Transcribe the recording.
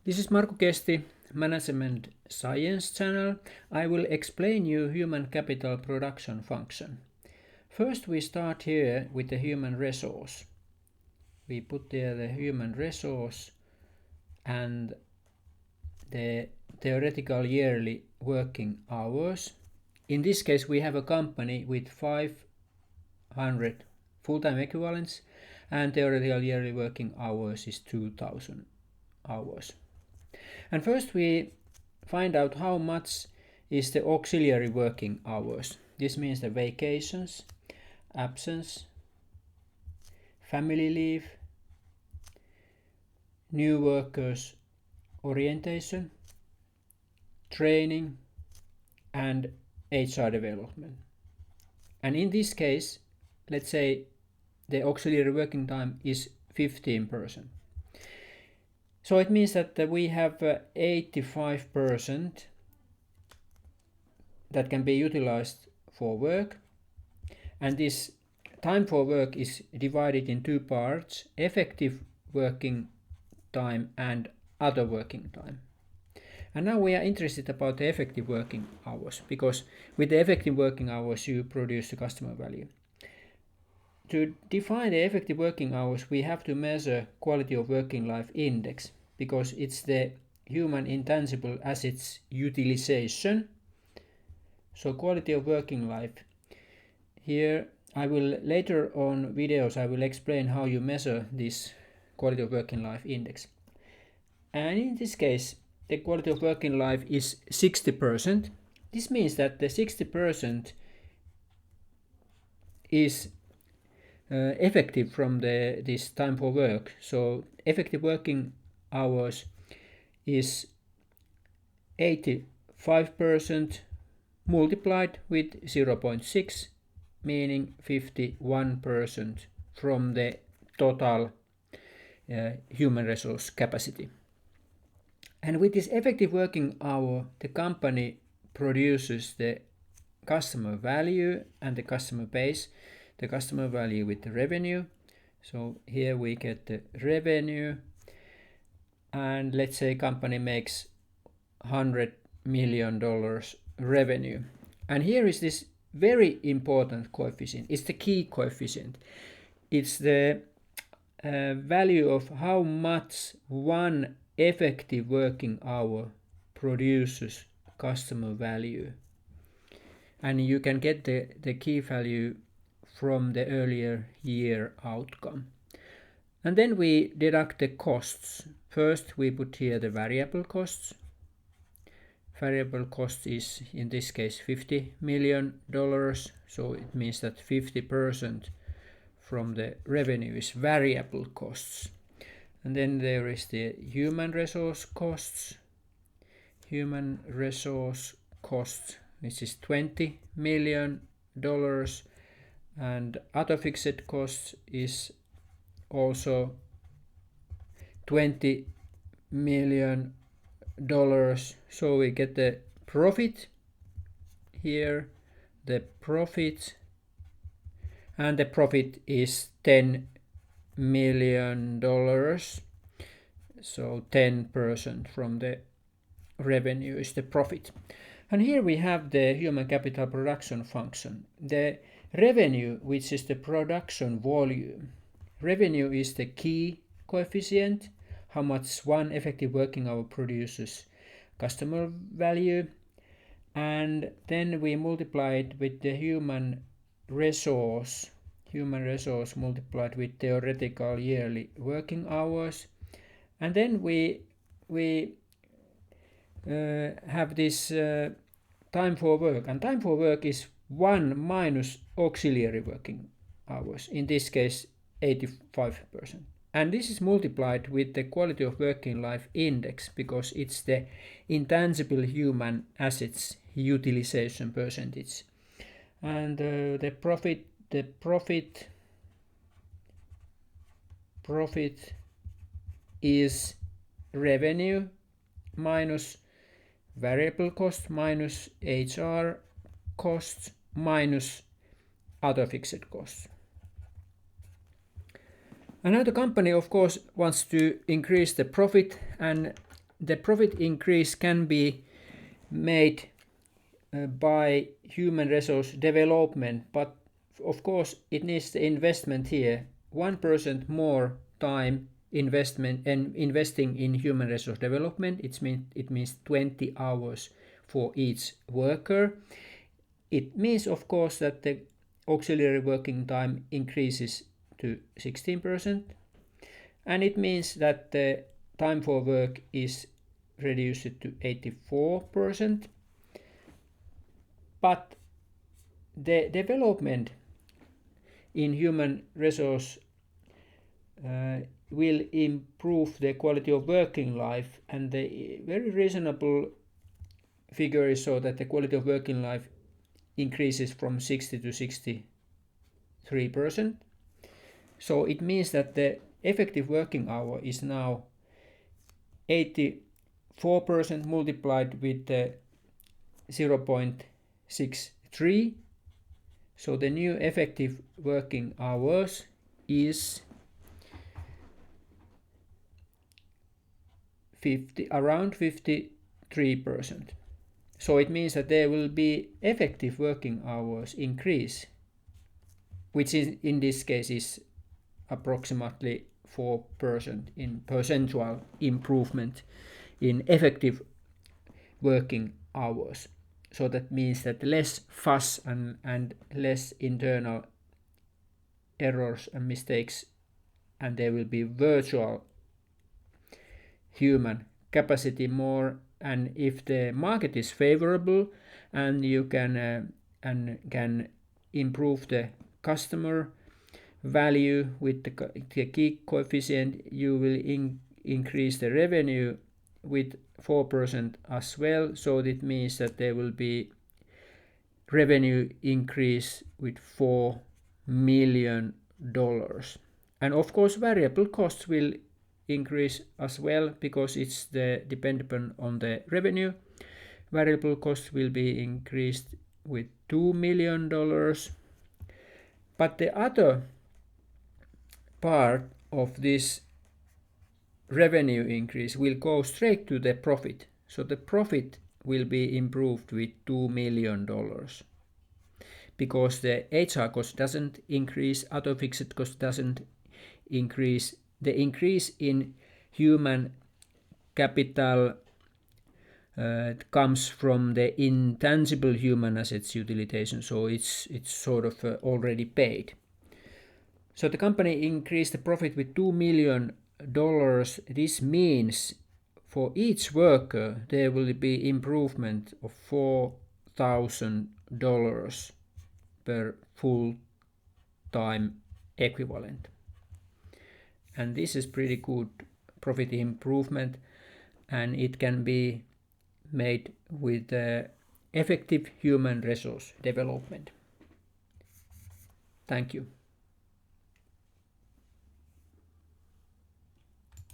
This is Markku Kesti, Management Science channel. I will explain you human capital production function. First we start here with the human resource. We put there the human resource and the theoretical yearly working hours. In this case we have a company with 500 full-time equivalents and theoretical yearly working hours is 2000 hours. And first we find out how much is the auxiliary working hours. This means the vacations, absence, family leave, new workers orientation, training, and HR development. And in this case, let's say the auxiliary working time is 15%. So it means that we have 85% that can be utilized for work, and this time for work is divided in two parts: effective working time and other working time. And now we are interested about the effective working hours, because with the effective working hours you produce the customer value. To define the effective working hours, we have to measure quality of working life index, because it's the human intangible assets utilization. So quality of working life. Here I will later on videos I will explain how you measure this quality of working life index. And in this case the quality of working life is 60%. This means that the 60% is effective from this time for work. So effective working hours is 85% multiplied with 0.6, meaning 51% from the total human resource capacity. And with this effective working hour, the company produces the customer value and the customer base. The customer value with the revenue. So here we get the revenue, and let's say company makes $100 million revenue. And here is this very important coefficient. It's the key coefficient. It's the value of how much one effective working hour produces customer value. And you can get the key value from the earlier year outcome. And then we deduct the costs. First we put here the variable costs. Variable cost is in this case $50 million, so it means that 50% from the revenue is variable costs. And then there is the human resource costs. Human resource costs, which is $20 million, and other fixed costs is also $20 million. So we get the profit here, the profit, and the profit is $10 million. So 10% from the revenue is the profit. And here we have the human capital production function. The revenue, which is the production volume. Revenue is the key coefficient, how much one effective working hour produces customer value. And then we multiply it with the human resource multiplied with theoretical yearly working hours. And then we have this time for work, and time for work is 1 minus auxiliary working hours, in this case 85%. And this is multiplied with the quality of working life index, because it's the intangible human assets utilization percentage. And the profit is revenue minus variable cost minus HR costs minus other fixed costs. And now the company of course wants to increase the profit, and the profit increase can be made by human resource development, but of course it needs the investment here. 1% more time investment and investing in human resource development, it means 20 hours for each worker. It means of course that the auxiliary working time increases to 16%, and it means that the time for work is reduced to 84%. But the development in human resource will improve the quality of working life, and the very reasonable figure is so that the quality of working life increases from 60 to 63%. So it means that the effective working hour is now 84% multiplied with 0.63. So the new effective working hours is around 53%. So it means that there will be effective working hours increase, which in this case is approximately 4% in percentual improvement in effective working hours. So that means that less fuss and less internal errors and mistakes, and there will be virtual human capacity more. And if the market is favorable and you can improve the customer value with the key coefficient, you will increase the revenue with 4% as well. So that means that there will be revenue increase with $4 million. And of course variable costs will increase as well, because it's dependent on the revenue. Variable costs will be increased with $2 million. But the other part of this revenue increase will go straight to the profit. So the profit will be improved with $2 million, because the HR cost doesn't increase, other fixed cost doesn't increase. The increase in human capital comes from the intangible human assets utilization, so it's sort of already paid. So the company increased the profit with $2 million. This means for each worker there will be improvement of $4,000 per full-time equivalent. And this is pretty good profit improvement, and it can be made with effective human resource development. Thank you.